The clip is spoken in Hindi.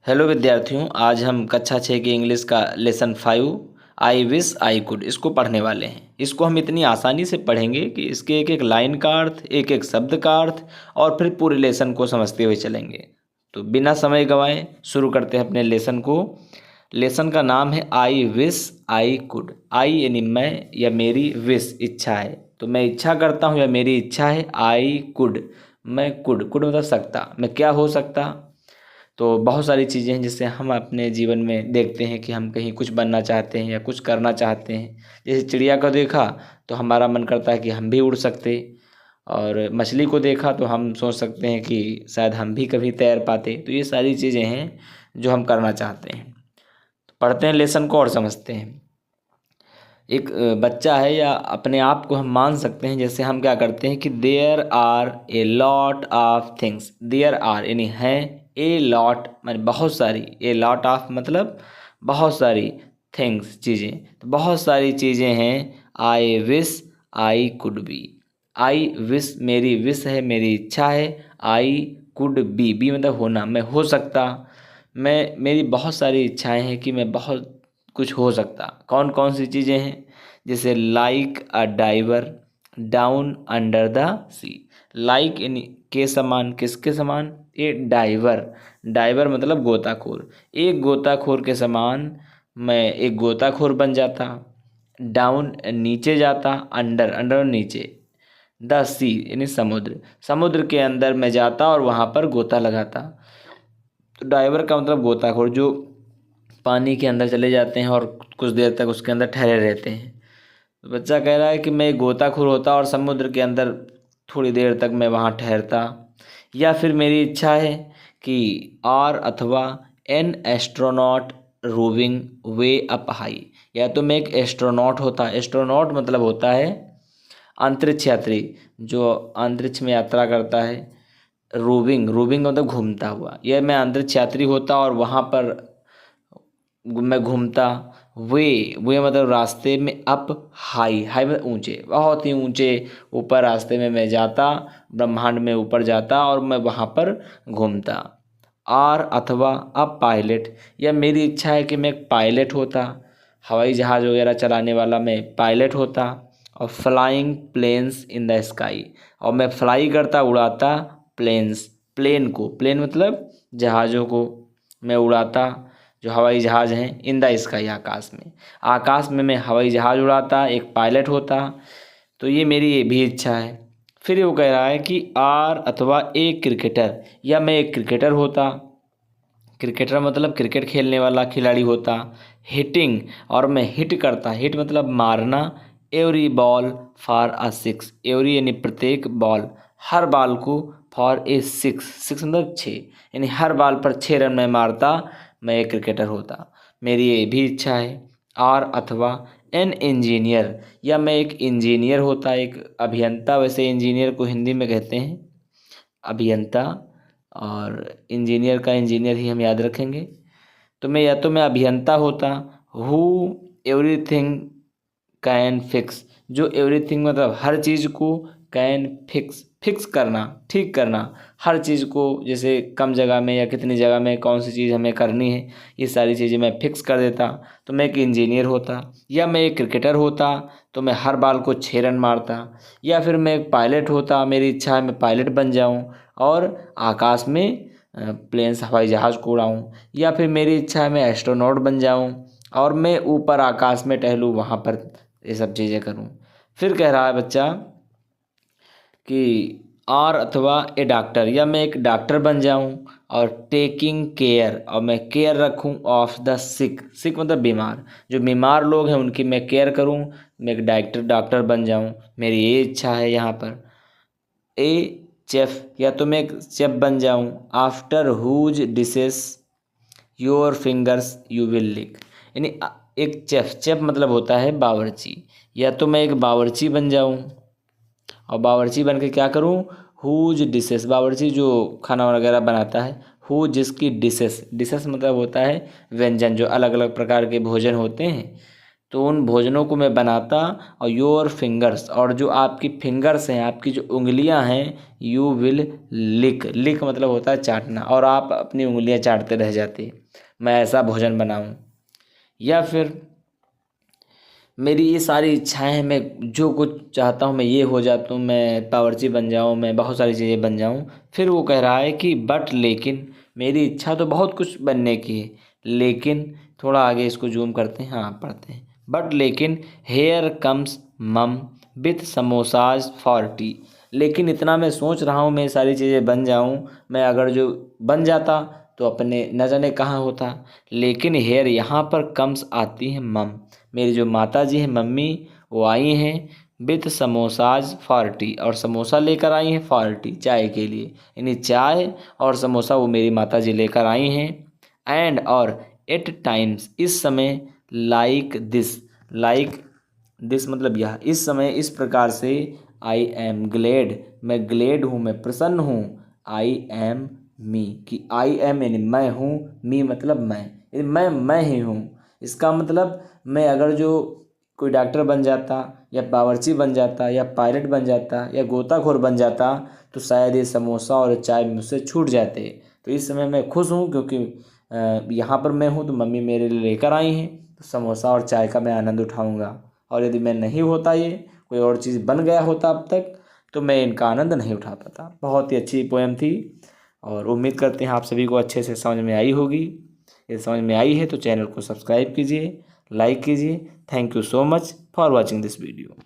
हेलो विद्यार्थियों, आज हम कक्षा 6 की इंग्लिश का lesson 5 I wish I could इसको पढ़ने वाले हैं। इसको हम इतनी आसानी से पढ़ेंगे कि इसके एक एक लाइन का अर्थ, एक एक शब्द का अर्थ और फिर पूरे लेसन को समझते हुए चलेंगे। तो बिना समय गंवाए शुरू करते हैं अपने लेसन को। लेसन का नाम है आई विश आई कुड। आई यानी मैं या मेरी, विश इच्छा है, तो मैं इच्छा करता हूँ या मेरी इच्छा है। आई कुड, मैं कुड, कुड मतलब सकता, मैं क्या हो सकता। तो बहुत सारी चीज़ें हैं जिससे हम अपने जीवन में देखते हैं कि हम कहीं कुछ बनना चाहते हैं या कुछ करना चाहते हैं। जैसे चिड़िया को देखा तो हमारा मन करता है कि हम भी उड़ सकते, और मछली को देखा तो हम सोच सकते हैं कि शायद हम भी कभी तैर पाते। तो ये सारी चीज़ें हैं जो हम करना चाहते हैं। तो पढ़ते हैं लेसन को और समझते हैं। एक बच्चा है या अपने आप को हम मान सकते हैं, जैसे हम क्या करते हैं कि there are a lot of things. There are यानी है, ए लॉट माने बहुत सारी, ए लॉट ऑफ मतलब बहुत सारी, थिंग्स चीज़ें, तो बहुत सारी चीज़ें हैं। I wish I could be. I wish मेरी विश है, मेरी इच्छा है। आई कुड बी मतलब होना, मैं हो सकता। मेरी बहुत सारी इच्छाएं हैं कि मैं बहुत कुछ हो सकता। कौन कौन सी चीज़ें हैं? जैसे like a diver down under the sea. Like यानी के समान, किसके समान? ए डाइवर। डाइवर मतलब गोताखोर। एक गोताखोर के समान मैं एक गोताखोर बन जाता। डाउन नीचे जाता, अंडर अंडर नीचे, द सी यानी समुद्र, समुद्र के अंदर मैं जाता और वहाँ पर गोता लगाता। तो डाइवर का मतलब गोताखोर, जो पानी के अंदर चले जाते हैं और कुछ देर तक उसके अंदर ठहरे रहते हैं। तो बच्चा कह रहा है कि मैं एक गोताखोर होता और समुद्र के अंदर थोड़ी देर तक मैं वहाँ ठहरता। या फिर मेरी इच्छा है कि आर अथवा an astronaut roving way up high. या तो मैं एक एस्ट्रोनॉट होता। एस्ट्रोनॉट मतलब होता है अंतरिक्ष यात्री, जो अंतरिक्ष में यात्रा करता है। रोविंग, रोविंग मतलब घूमता हुआ। यह मैं अंतरिक्ष यात्री होता और वहाँ पर मैं घूमता। वे, वे मतलब रास्ते में, अप हाई, हाई मतलब ऊंचे, बहुत ही ऊंचे ऊपर रास्ते में मैं जाता, ब्रह्मांड में ऊपर जाता और मैं वहाँ पर घूमता। आर अथवा अ पायलट, या मेरी इच्छा है कि मैं एक पायलट होता, हवाई जहाज़ वगैरह चलाने वाला मैं पायलट होता। और flying planes in the sky, और मैं फ्लाई करता, उड़ाता प्लेन्स, प्लेन को, प्लेन मतलब जहाज़ों को मैं उड़ाता, जो हवाई जहाज़ हैं, इन द स्काई आकाश में। आकाश में मैं हवाई जहाज़ उड़ाता, एक पायलट होता। तो ये मेरी ये भी इच्छा है। फिर वो कह रहा है कि आर अथवा ए क्रिकेटर, या मैं एक क्रिकेटर होता। क्रिकेटर मतलब क्रिकेट खेलने वाला खिलाड़ी होता। हिटिंग, और मैं हिट करता, हिट मतलब मारना। Every ball for a six, every यानी प्रत्येक बॉल, हर बॉल को, फॉर ए सिक्स, सिक्स मतलब छः, यानी हर बॉल पर 6 रन मैं मारता। मैं एक क्रिकेटर होता। मेरी ये भी इच्छा है। आर अथवा एन इंजीनियर, या मैं एक इंजीनियर होता, एक अभियंता। वैसे इंजीनियर को हिंदी में कहते हैं अभियंता, और इंजीनियर का इंजीनियर ही हम याद रखेंगे। तो मैं, या तो मैं अभियंता होता हु एवरीथिंग कैन फिक्स, जो एवरीथिंग मतलब हर चीज़ को, कैन फिक्स, फिक्स करना, ठीक करना, हर चीज़ को, जैसे कम जगह में या कितनी जगह में कौन सी चीज़ हमें करनी है, ये सारी चीज़ें मैं फिक्स कर देता। तो मैं एक इंजीनियर होता। या मैं एक क्रिकेटर होता, तो मैं हर बॉल को 6 रन मारता। या फिर मैं एक पायलट होता, मेरी इच्छा है मैं पायलट बन जाऊं और आकाश में प्लेन्स, हवाई जहाज़ को उड़ाऊँ। या फिर मेरी इच्छा है मैं एस्ट्रोनॉट बन जाऊं और मैं ऊपर आकाश में टहलूँ, वहाँ पर ये सब चीज़ें करूँ। फिर कह रहा है बच्चा कि आर अथवा ए डॉक्टर, या मैं एक डॉक्टर बन जाऊं और टेकिंग केयर, और मैं केयर रखूं ऑफ द सिक, सिक मतलब बीमार, जो बीमार लोग हैं उनकी मैं केयर करूं। मैं एक डॉक्टर डॉक्टर बन जाऊं, मेरी ये इच्छा है यहाँ पर। ए चेफ, या तो मैं एक चेफ बन जाऊं। After whose dishes your fingers you will lick, यानी एक चेफ, चेफ मतलब होता है बावर्ची। या तो मैं एक बावर्ची बन जाऊं और बावर्ची बन के क्या करूं? हुज डिशेस, बावर्ची जो खाना वगैरह बनाता है। हु जिसकी डिशेस, डिशेस मतलब होता है व्यंजन, जो अलग अलग प्रकार के भोजन होते हैं। तो उन भोजनों को मैं बनाता और योर फिंगर्स, और जो आपकी फिंगर्स हैं, आपकी जो उंगलियां हैं, यू विल लिक, लिक मतलब होता है चाटना, और आप अपनी उंगलियां चाटते रह जाते। मैं ऐसा भोजन बनाऊं। या फिर मेरी ये सारी इच्छाएं हैं, मैं जो कुछ चाहता हूँ मैं ये हो जाता हूँ, मैं बावर्ची बन जाऊँ, मैं बहुत सारी चीज़ें बन जाऊँ। फिर वो कह रहा है कि बट लेकिन, मेरी इच्छा तो बहुत कुछ बनने की है, लेकिन थोड़ा आगे इसको जूम करते हैं, हाँ पढ़ते हैं। बट लेकिन हेयर कम्स मम विथ समोसाज फॉर टी। लेकिन इतना मैं सोच रहा हूँ मैं सारी चीज़ें बन जाऊँ, मैं अगर जो बन जाता तो अपने न जाने कहाँ होता। लेकिन हेयर यहाँ पर कम्स आती है मम, मेरी जो माता जी हैं मम्मी, वो आई हैं विथ समोसाज फॉर टी, और समोसा लेकर आई हैं फॉर टी, चाय के लिए, यानी चाय और समोसा वो मेरी माता जी लेकर आई हैं। एंड और एट टाइम्स, इस समय, लाइक दिस, लाइक दिस मतलब यह, इस समय इस प्रकार से, आई एम ग्लेड, मैं ग्लेड हूँ, मैं प्रसन्न हूँ, आई एम मी, कि आई एम यानी मैं हूँ, मी मतलब मैं, यानी मैं ही हूँ। इसका मतलब मैं अगर जो कोई डॉक्टर बन जाता, या बावर्ची बन जाता, या पायलट बन जाता, या गोताखोर बन जाता, तो शायद ये समोसा और चाय मुझसे छूट जाते। तो इस समय मैं खुश हूँ क्योंकि यहाँ पर मैं हूँ, तो मम्मी मेरे लिए लेकर आई हैं, तो समोसा और चाय का मैं आनंद उठाऊँगा। और यदि मैं नहीं होता, ये कोई और चीज़ बन गया होता अब तक, तो मैं इनका आनंद नहीं उठा पाता। बहुत ही अच्छी पोएम थी, और उम्मीद करते हैं आप सभी को अच्छे से समझ में आई होगी। यदि समझ में आई है तो चैनल को सब्सक्राइब कीजिए, लाइक कीजिए। Thank you so much for watching this video.